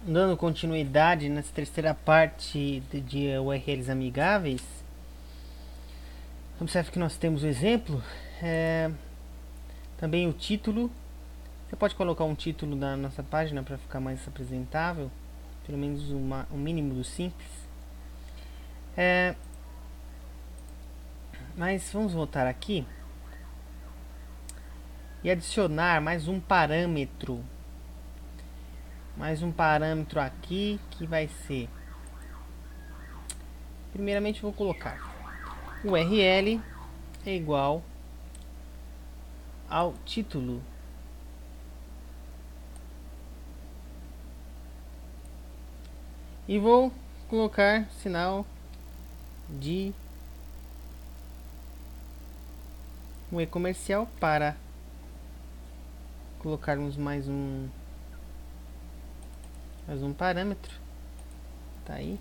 dando continuidade nessa terceira parte de URLs amigáveis, observe que nós temos o exemplo, também o título. Você pode colocar um título na nossa página para ficar mais apresentável, pelo menos o mínimo do simples. Mas vamos voltar aqui e adicionar mais um parâmetro. Mais um parâmetro aqui que vai ser... Primeiramente vou colocar URL é igual ao título. E vou colocar sinal de um e-comercial para colocarmos mais um parâmetro. Tá aí.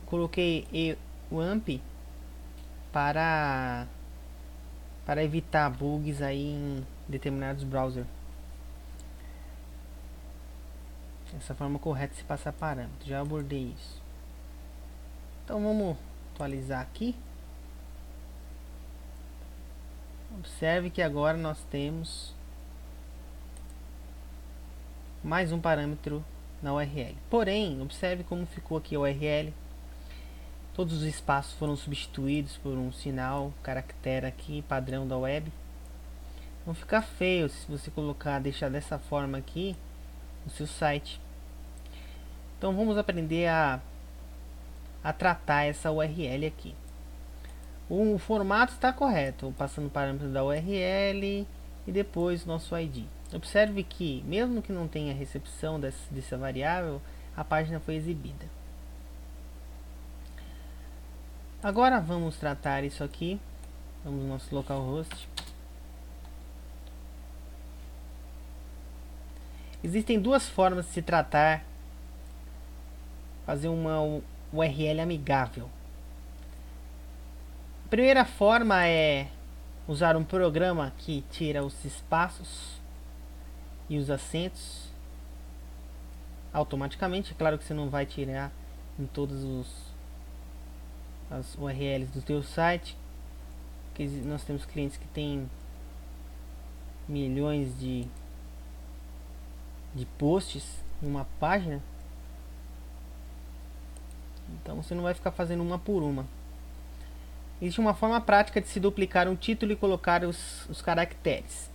Coloquei o AMP para evitar bugs aí em determinados browsers. Essa forma correta de se passar parâmetro. Já abordei isso. Então vamos atualizar aqui. Observe que agora nós temos mais um parâmetro na URL. Porém, observe como ficou aqui a URL. Todos os espaços foram substituídos por um sinal, caractere aqui, padrão da web. Não fica feio se você deixar dessa forma aqui no seu site. Então vamos aprender a tratar essa URL aqui. O formato está correto, passando o parâmetro da URL e depois nosso ID. Observe que, mesmo que não tenha recepção dessa variável, a página foi exibida. Agora vamos tratar isso aqui. Vamos no nosso localhost. Existem duas formas de se tratar, fazer uma URL amigável. A primeira forma é usar um programa que tira os espaços e os acentos automaticamente. É claro que você não vai tirar em todas as URLs do teu site, porque nós temos clientes que têm milhões de posts em uma página, então você não vai ficar fazendo uma por uma. Existe uma forma prática de se duplicar um título e colocar os caracteres.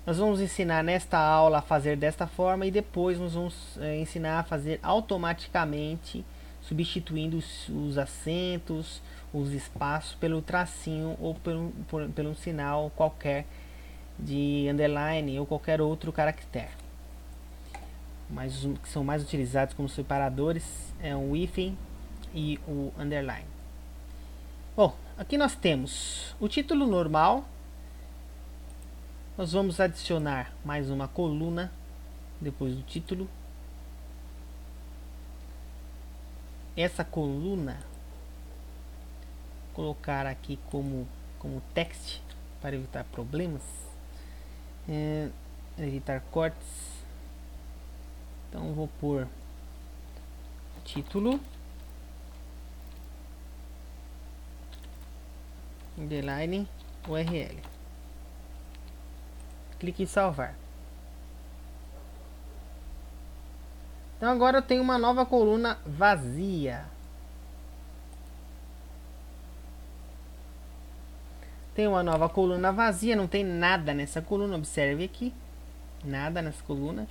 Nós vamos ensinar nesta aula a fazer desta forma e depois nós vamos ensinar a fazer automaticamente, substituindo os acentos, os espaços pelo tracinho ou pelo sinal qualquer de underline ou qualquer outro caractere. Mas os que são mais utilizados como separadores é o hífen e o underline. Bom, aqui nós temos o título normal. Nós vamos adicionar mais uma coluna depois do título. Essa coluna, colocar aqui como text para evitar problemas, evitar cortes. Então vou pôr título underline URL. Clique em salvar. Então agora eu tenho uma nova coluna vazia. Tem uma nova coluna vazia, não tem nada nessa coluna. Observe aqui, nada nessa coluna.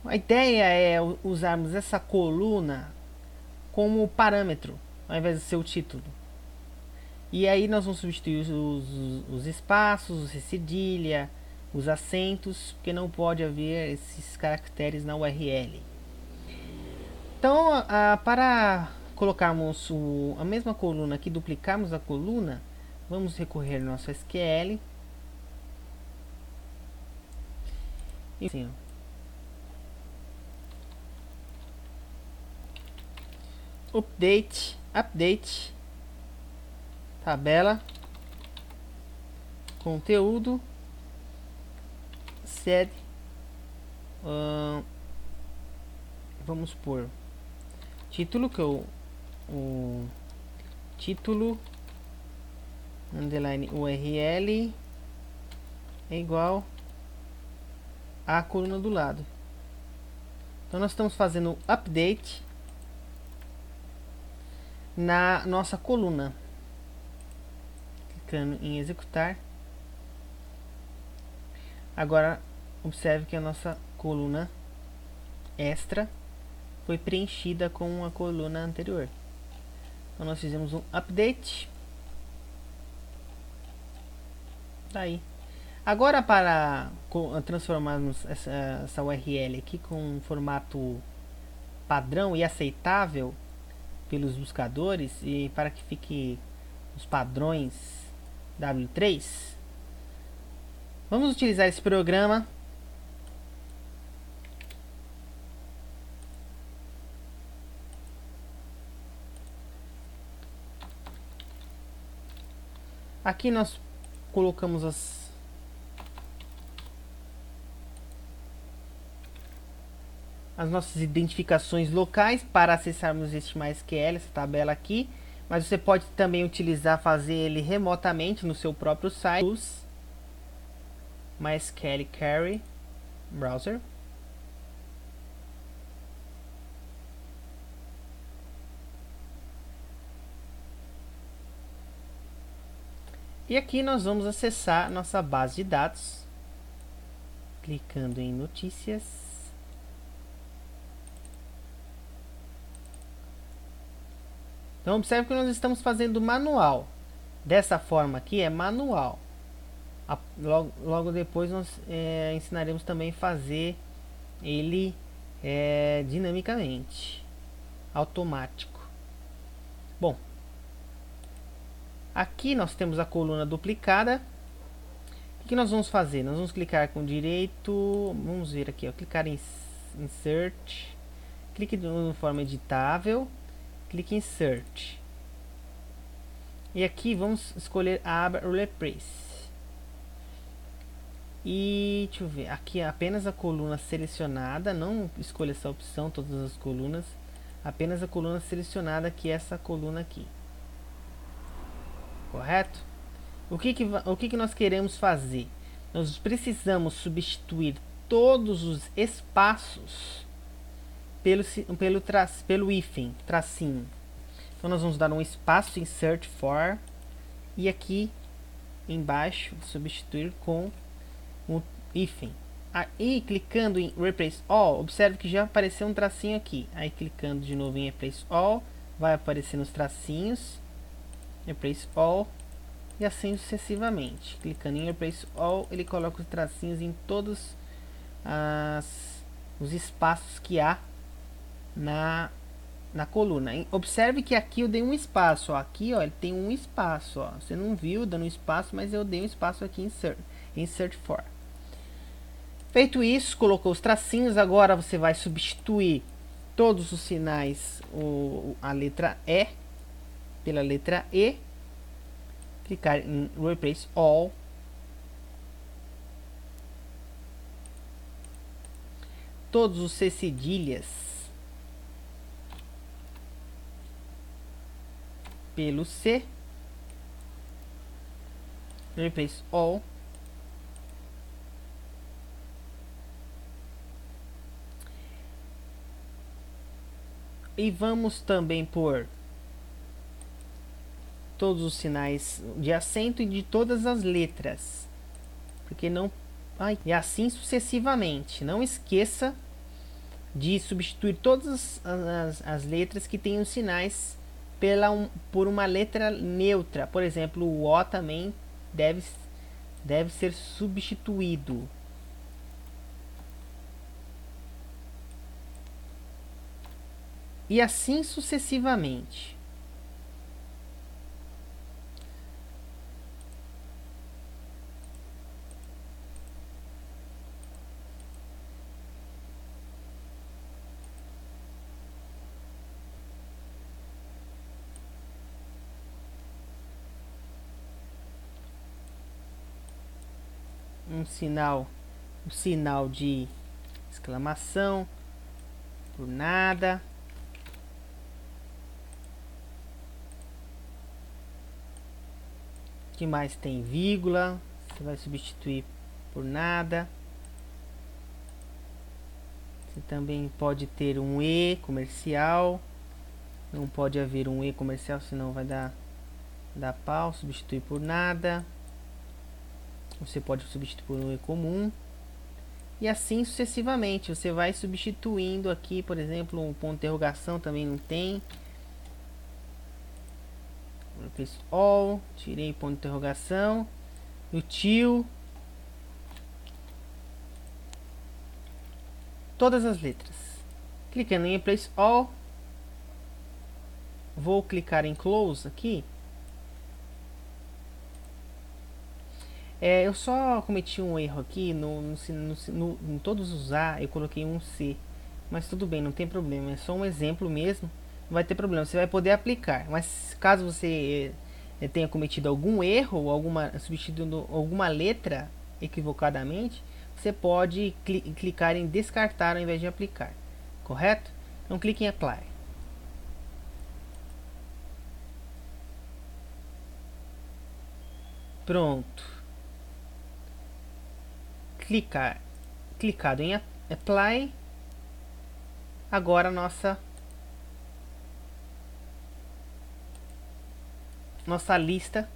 A ideia é usarmos essa coluna como parâmetro, ao invés de ser o título. E aí nós vamos substituir os espaços, os cedilha, os acentos, porque não pode haver esses caracteres na URL. Então, para colocarmos a mesma coluna aqui, duplicarmos a coluna, vamos recorrer ao nosso SQL. E assim, update tabela, conteúdo, sed vamos por título, que o título underline URL é igual a coluna do lado. Então nós estamos fazendo update na nossa coluna. Clicando em executar. Agora observe que a nossa coluna extra foi preenchida com a coluna anterior. Então nós fizemos um update. Daí. Agora, para transformarmos essa URL aqui com um formato padrão e aceitável pelos buscadores, e para que fique os padrões W3, vamos utilizar esse programa. Aqui nós colocamos as nossas identificações locais para acessarmos este MySQL, essa tabela aqui. Mas você pode também utilizar, fazer ele remotamente no seu próprio site. MySQL Query Browser. E aqui nós vamos acessar nossa base de dados, clicando em notícias. Então observe que nós estamos fazendo manual. Dessa forma aqui é manual. Logo depois nós ensinaremos também a fazer ele dinamicamente, automático. Bom, aqui nós temos a coluna duplicada. O que nós vamos fazer? Nós vamos clicar com direito, vamos ver aqui, ó, clicar em Insert, clique de forma editável, clique em Insert. E aqui vamos escolher a aba Replace. E deixa eu ver, aqui é apenas a coluna selecionada, não escolha essa opção, todas as colunas, apenas a coluna selecionada, que é essa coluna aqui. Correto? O que nós queremos fazer? Nós precisamos substituir todos os espaços pelo hífen, tracinho. Então nós vamos dar um espaço em Search For e aqui embaixo substituir com o hífen. Aí clicando em Replace All, observe que já apareceu um tracinho aqui. Aí clicando de novo em Replace All, vai aparecer nos tracinhos, Replace All, e assim sucessivamente. Clicando em Replace All, ele coloca os tracinhos em todos os espaços que há na coluna. Observe que aqui eu dei um espaço, ó. Aqui, ó, ele tem um espaço, ó. Você não viu dando um espaço, mas eu dei um espaço aqui em Search For. Feito isso, colocou os tracinhos. Agora você vai substituir todos os sinais, a letra E pela letra E. Clicar em Replace All. Todos os C cedilhas pelo C. Replace All. E vamos também por todos os sinais de acento e de todas as letras, porque não, e assim sucessivamente. Não esqueça de substituir todas as letras que tenham sinais por uma letra neutra. Por exemplo, o O também deve ser substituído. E assim sucessivamente. O sinal de exclamação, por nada. O que mais tem? Vírgula, você vai substituir por nada. Você também pode ter um E comercial. Não pode haver um E comercial, senão vai dar pau. Substituir por nada. Você pode substituir por um E comum. E assim sucessivamente. Você vai substituindo aqui, por exemplo, um ponto de interrogação também não tem. Replace all. Tirei ponto de interrogação. Util. Todas as letras. Clicando em Replace All. Vou clicar em Close aqui. Eu só cometi um erro aqui. Em todos os A eu coloquei um C. Mas tudo bem, não tem problema. É só um exemplo mesmo. Não vai ter problema. Você vai poder aplicar. Mas caso você tenha cometido algum erro, substituindo alguma letra equivocadamente, você pode clicar em descartar ao invés de aplicar. Correto? Então clique em Apply. Pronto. Clicado em Apply. Agora nossa lista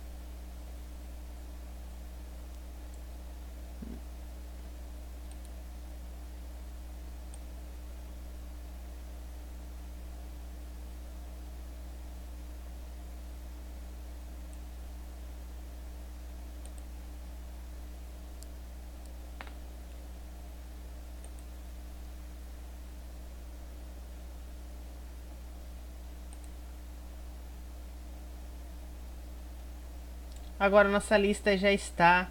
Agora nossa lista já está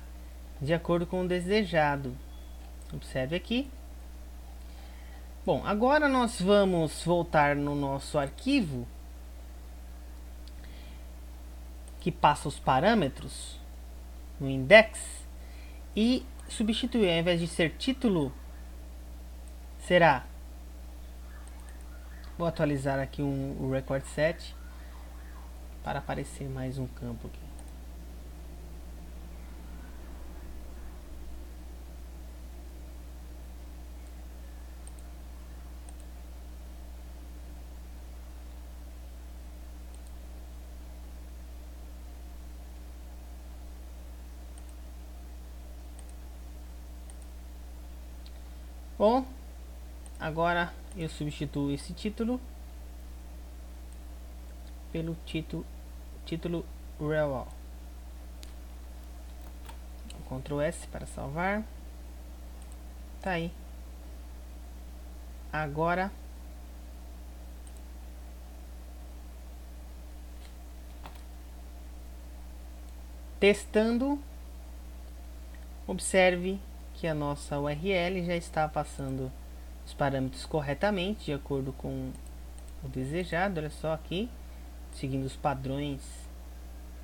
de acordo com o desejado. Observe aqui. Bom, agora nós vamos voltar no nosso arquivo que passa os parâmetros no index e substituir, ao invés de ser título, será. Vou atualizar aqui o record set para aparecer mais um campo aqui. Bom, agora eu substituo esse título pelo título real. Ctrl S para salvar. Tá aí. Agora testando, observe que a nossa URL já está passando os parâmetros corretamente, de acordo com o desejado. Olha só aqui, seguindo os padrões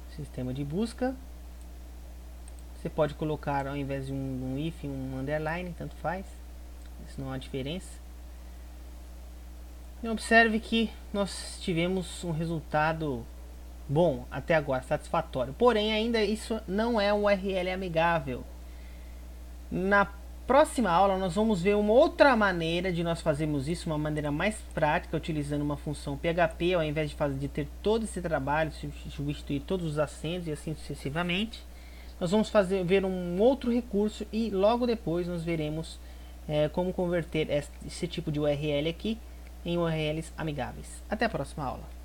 do sistema de busca. Você pode colocar, ao invés de um if, um underline, tanto faz, isso não há diferença. E observe que nós tivemos um resultado bom até agora, satisfatório. Porém, ainda isso não é um URL amigável. Na próxima aula nós vamos ver uma outra maneira de nós fazermos isso, uma maneira mais prática, utilizando uma função PHP, ao invés de ter todo esse trabalho, substituir todos os acentos e assim sucessivamente. Nós vamos ver um outro recurso e logo depois nós veremos como converter esse tipo de URL aqui em URLs amigáveis. Até a próxima aula.